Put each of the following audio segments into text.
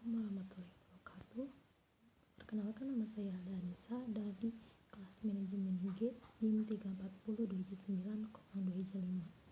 Assalamualaikum warahmatullahi wabarakatuh. Perkenalkan, nama saya Alda Anissa dari kelas manajemen IG NIM 340 2J9 02J5.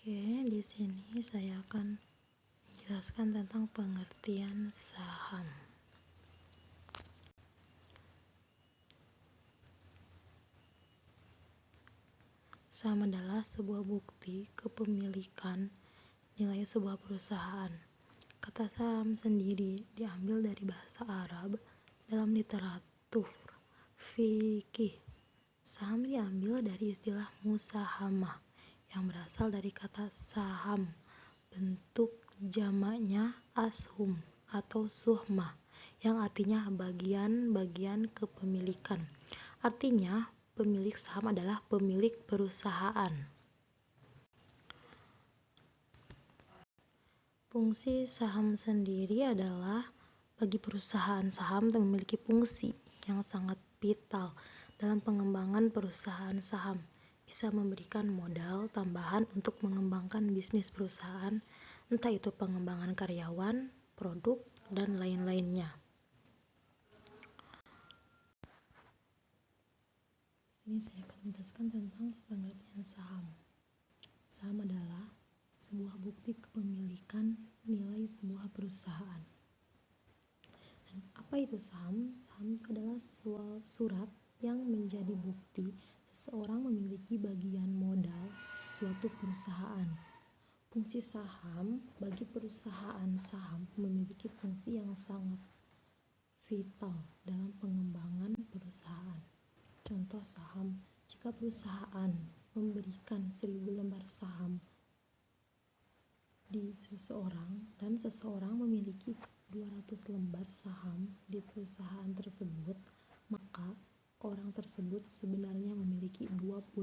Oke, di sini saya akan menjelaskan tentang pengertian saham. Saham adalah sebuah bukti kepemilikan nilai sebuah perusahaan. Kata saham sendiri diambil dari bahasa Arab dalam literatur fikih. Saham diambil dari istilah musahamah yang berasal dari kata saham, bentuk jamaknya ashum atau suhmah yang artinya bagian-bagian kepemilikan. Artinya, pemilik saham adalah pemilik perusahaan. Fungsi saham sendiri adalah bagi perusahaan saham memiliki fungsi yang sangat vital dalam pengembangan perusahaan saham. Bisa memberikan modal tambahan untuk mengembangkan bisnis perusahaan, entah itu pengembangan karyawan, produk, dan lain-lainnya. Di sini saya akan menjelaskan tentang pengertian saham. Saham adalah sebuah bukti kepemilikan nilai sebuah perusahaan. Dan apa itu saham? Saham itu adalah surat yang menjadi bukti seseorang memiliki bagian modal suatu perusahaan. Fungsi saham bagi perusahaan saham memiliki fungsi yang sangat vital dalam pengembangan perusahaan. Contoh saham, jika perusahaan memberikan 1000 lembar saham di seseorang dan seseorang memiliki 200 lembar saham di perusahaan tersebut, maka orang tersebut sebenarnya memiliki 20%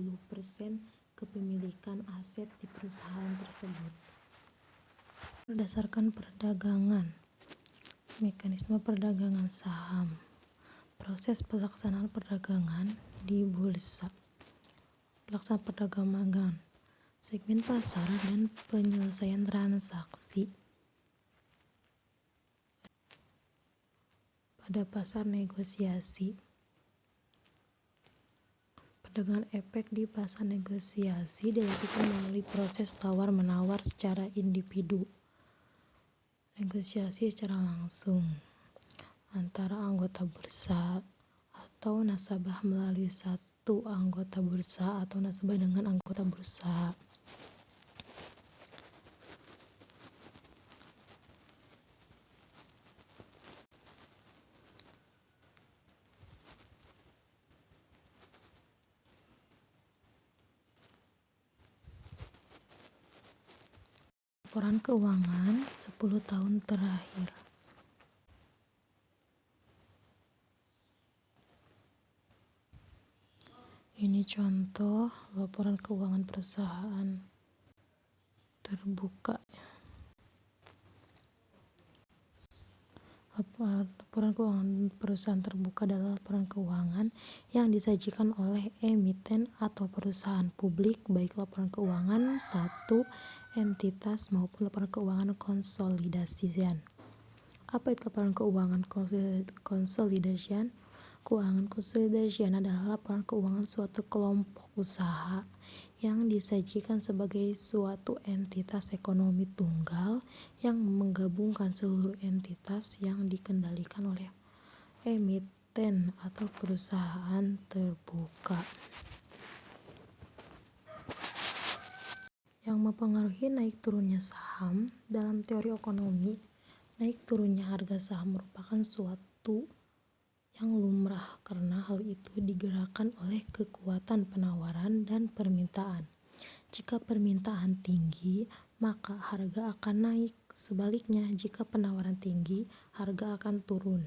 kepemilikan aset di perusahaan tersebut. Berdasarkan perdagangan, mekanisme perdagangan saham, proses pelaksanaan perdagangan di bursa, pelaksanaan perdagangan, segmen pasar dan penyelesaian transaksi pada pasar negosiasi. Perdagangan efek di pasar negosiasi dilakukan melalui proses tawar-menawar secara individu, negosiasi secara langsung antara anggota bursa atau nasabah melalui satu anggota bursa atau nasabah dengan anggota bursa. Laporan keuangan 10 tahun terakhir. Ini contoh laporan keuangan perusahaan terbuka. Laporan keuangan perusahaan terbuka adalah laporan keuangan yang disajikan oleh emiten atau perusahaan publik, baik laporan keuangan satu entitas maupun laporan keuangan konsolidasian. Apa itu laporan keuangan konsolidasian? Keuangan konsolidasian adalah laporan keuangan suatu kelompok usaha yang disajikan sebagai suatu entitas ekonomi tunggal yang menggabungkan seluruh entitas yang dikendalikan oleh emiten atau perusahaan terbuka. Yang mempengaruhi naik turunnya saham dalam teori ekonomi, naik turunnya harga saham merupakan suatu yang lumrah karena hal itu digerakkan oleh kekuatan penawaran dan permintaan. Jika permintaan tinggi, maka harga akan naik. Sebaliknya, jika penawaran tinggi, harga akan turun.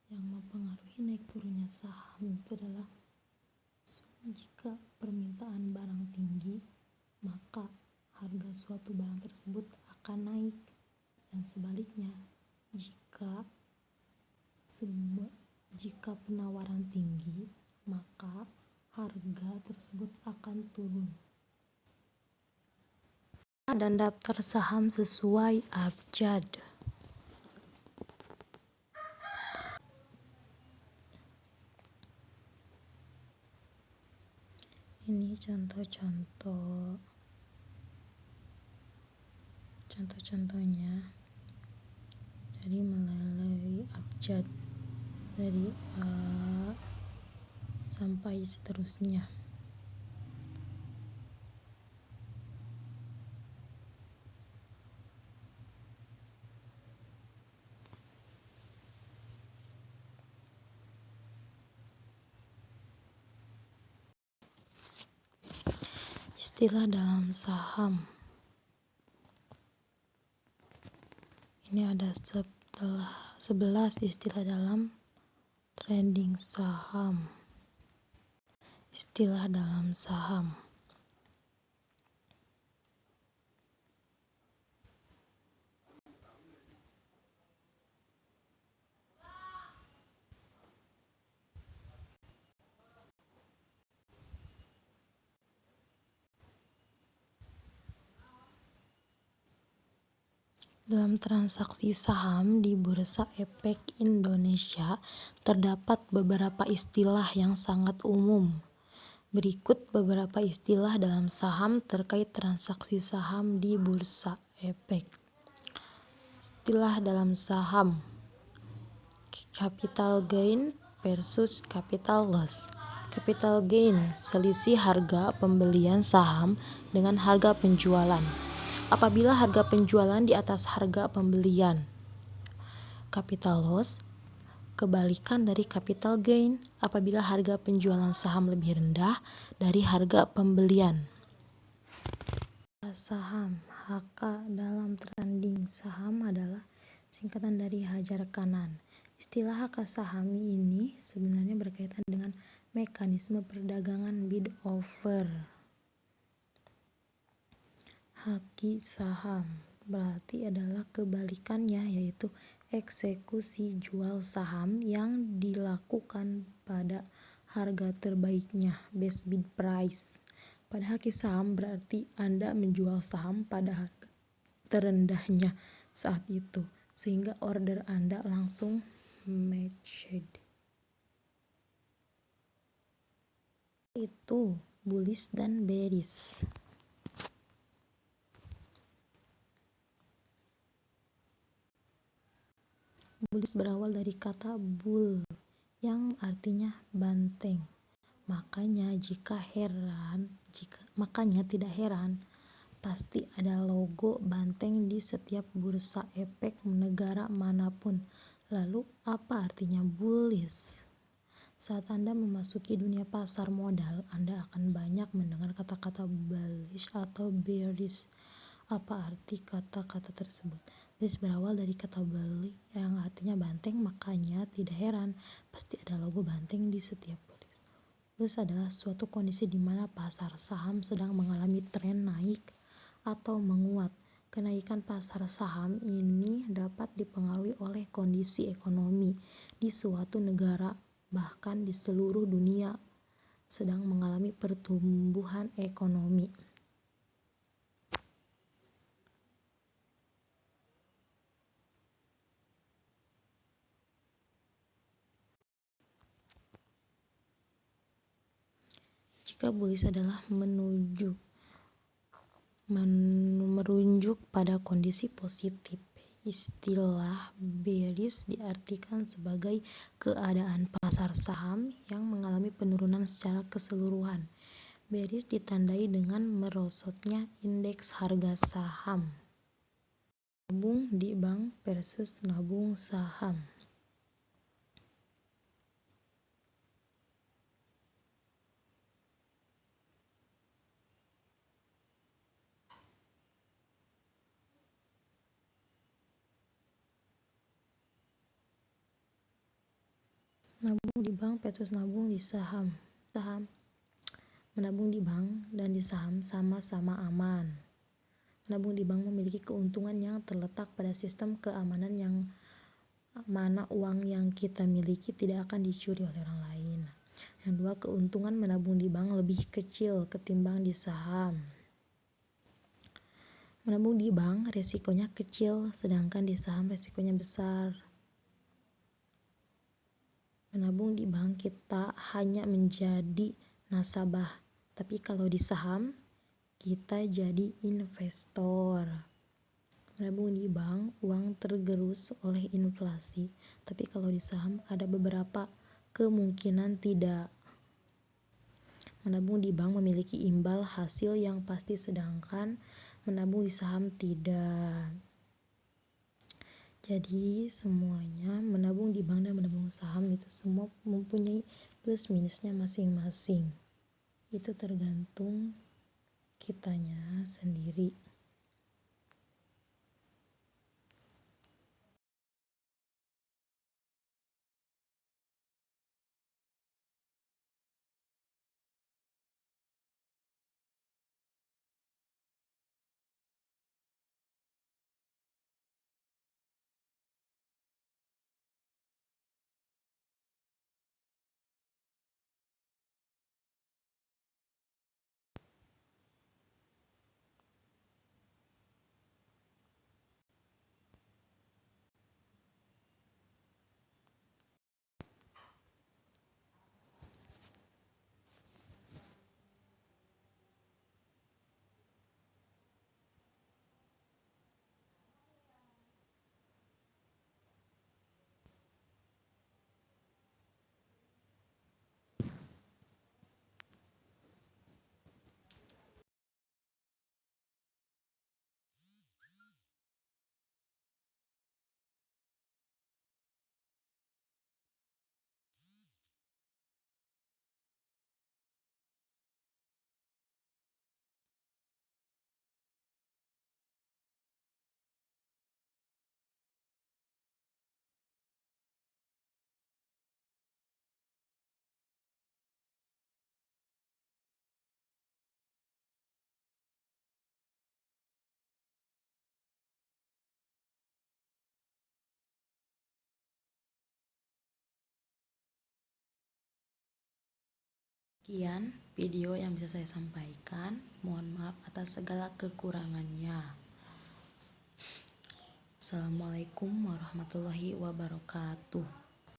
Yang mempengaruhi naik turunnya saham itu adalah jika permintaan barang tinggi, maka harga suatu barang tersebut akan naik, dan sebaliknya jika penawaran tinggi, maka harga tersebut akan turun. dan daftar saham sesuai abjad. Ini contoh-contohnya dari melalui abjad dari A sampai seterusnya. Istilah dalam saham. Ini ada 11 istilah dalam trading saham. Istilah dalam saham. Dalam transaksi saham di Bursa Efek Indonesia, terdapat beberapa istilah yang sangat umum. Berikut beberapa istilah dalam saham terkait transaksi saham di Bursa Efek. Istilah dalam saham: capital gain versus capital loss. Capital gain, selisih harga pembelian saham dengan harga penjualan apabila harga penjualan di atas harga pembelian. Capital loss, kebalikan dari capital gain apabila harga penjualan saham lebih rendah dari harga pembelian. Saham HK dalam trading saham adalah singkatan dari hajar kanan. Istilah HK saham ini sebenarnya berkaitan dengan mekanisme perdagangan bid offer. Haki saham berarti adalah kebalikannya, yaitu eksekusi jual saham yang dilakukan pada harga terbaiknya, best bid price. Pada haki saham berarti Anda menjual saham pada harga terendahnya saat itu, sehingga order Anda langsung matched. Itu bullish dan bearish. Bullish berawal dari kata bull yang artinya banteng. Makanya tidak heran pasti ada logo banteng di setiap bursa efek negara manapun. Lalu apa artinya bullish? Saat Anda memasuki dunia pasar modal, Anda akan banyak mendengar kata-kata bullish atau bearish. Apa arti kata-kata tersebut? Bullish berawal dari kata bully yang artinya banteng, makanya tidak heran pasti ada logo banteng di setiap bullish. Bullish adalah suatu kondisi di mana pasar saham sedang mengalami tren naik atau menguat. Kenaikan pasar saham ini dapat dipengaruhi oleh kondisi ekonomi di suatu negara, bahkan di seluruh dunia sedang mengalami pertumbuhan ekonomi. Jika bullish adalah merunjuk pada kondisi positif, istilah bearish diartikan sebagai keadaan pasar saham yang mengalami penurunan secara keseluruhan. Bearish ditandai dengan merosotnya indeks harga saham. Nabung di bank versus nabung saham. Nabung di bank versus nabung di saham. Menabung di bank dan di saham sama-sama aman. Menabung di bank memiliki keuntungan yang terletak pada sistem keamanan yang mana uang yang kita miliki tidak akan dicuri oleh orang lain. Yang dua, keuntungan menabung di bank lebih kecil ketimbang di saham. Menabung di bank resikonya kecil, sedangkan di saham resikonya besar. Menabung di bank kita hanya menjadi nasabah, tapi kalau di saham kita jadi investor. Menabung di bank uang tergerus oleh inflasi, tapi kalau di saham ada beberapa kemungkinan tidak. Menabung di bank memiliki imbal hasil yang pasti, sedangkan menabung di saham tidak. Jadi semuanya menabung di bank dan menabung saham itu semua mempunyai plus minusnya masing-masing. Itu tergantung kitanya sendiri. Sekian video yang bisa saya sampaikan. Mohon maaf atas segala kekurangannya. Assalamualaikum warahmatullahi wabarakatuh.